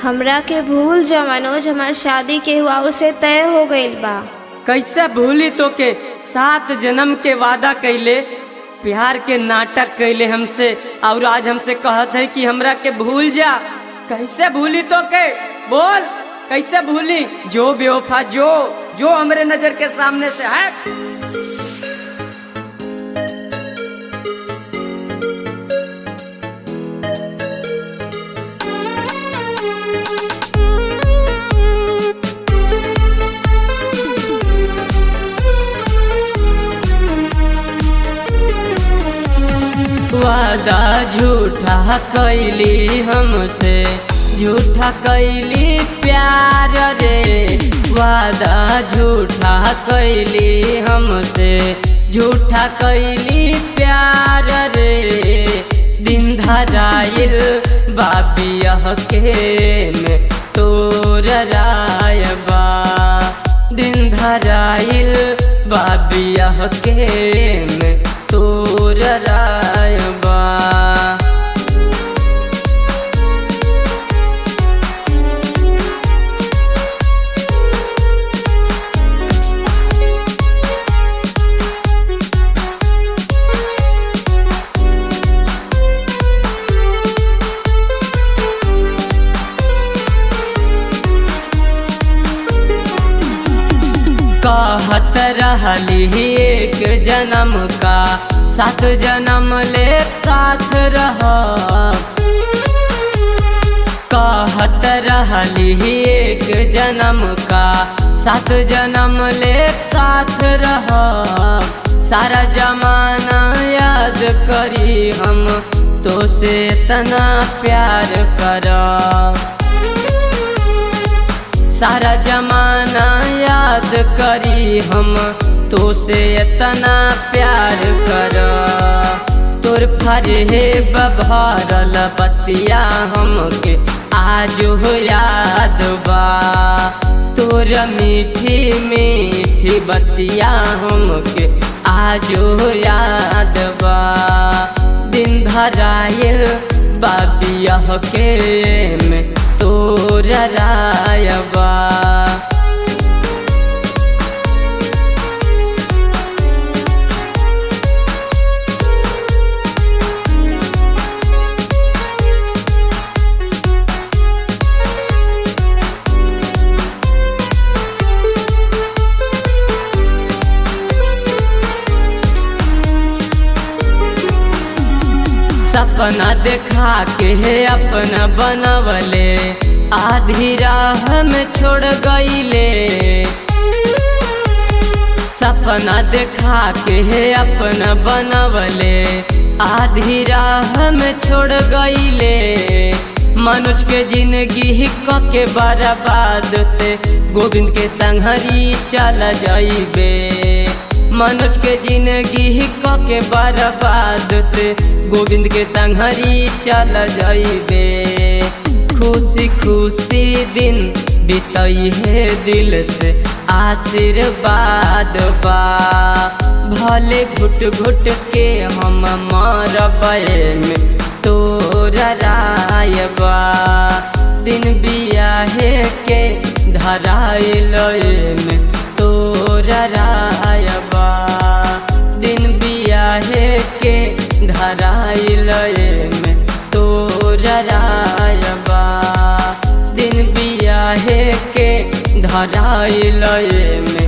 हमरा के भूल जा मनोज, हमार शादी के हुआ से तय हो गईल बा। कैसे भूली तो के 7 जन्म के वादा कैले, प्यार के नाटक कैले हमसे, और आज हमसे कहत है कि हमरा के भूल जा। कैसे भूली तो के बोल, कैसे भूली? जो बेवफा जो हमरे नजर के सामने से हट। वादा झूठा कैली हमसे, झूठा कैली प्यार रे। वादा झूठा कैली हमसे, झूठा कैली प्यार रे। दिन धराइल बाबियह के में तोर रायबा, दिन धराइल बाबियह के में तोर रायबा। कहत रहली एक जन्म का 7 जन्म ले साथ रह। कहत रहली एक जन्म का 7 जन्म ले साथ रह। सारा जमाना याद करी हम तो से इतना प्यार कर। सारा जमाना याद करी हम तो से इतना प्यार कर। तोर फरेब भरल बतिया हमके आज हो याद बा। तोर मीठी मीठी बतिया हमके आज हो याद बा। दिन धराइल बाबियह के में तोर रायबा। सपना देखा के अपना बनवले, आधी राह में छोड़ गईले। सपना देखा के अपना बनवले, आधी राह में छोड़ गईले। मनोज के जिंदगी क के बर्बाद ते गोविंद के संघरी चल जाइबे। मनोज के जिंदगी क के बर्बाद ते गोविंद के संघरी चल जाइबे। खुशी खुशी दिन बिताई है दिल से आशीर्वाद बा। भले घुट घुट के हम मरबे में तोर रायबा। दिन बियाहे के धराइल में तोर रायबा। दिन बियाहे के धराइल में तोर रायबा। दिन बियाहे के धराइल में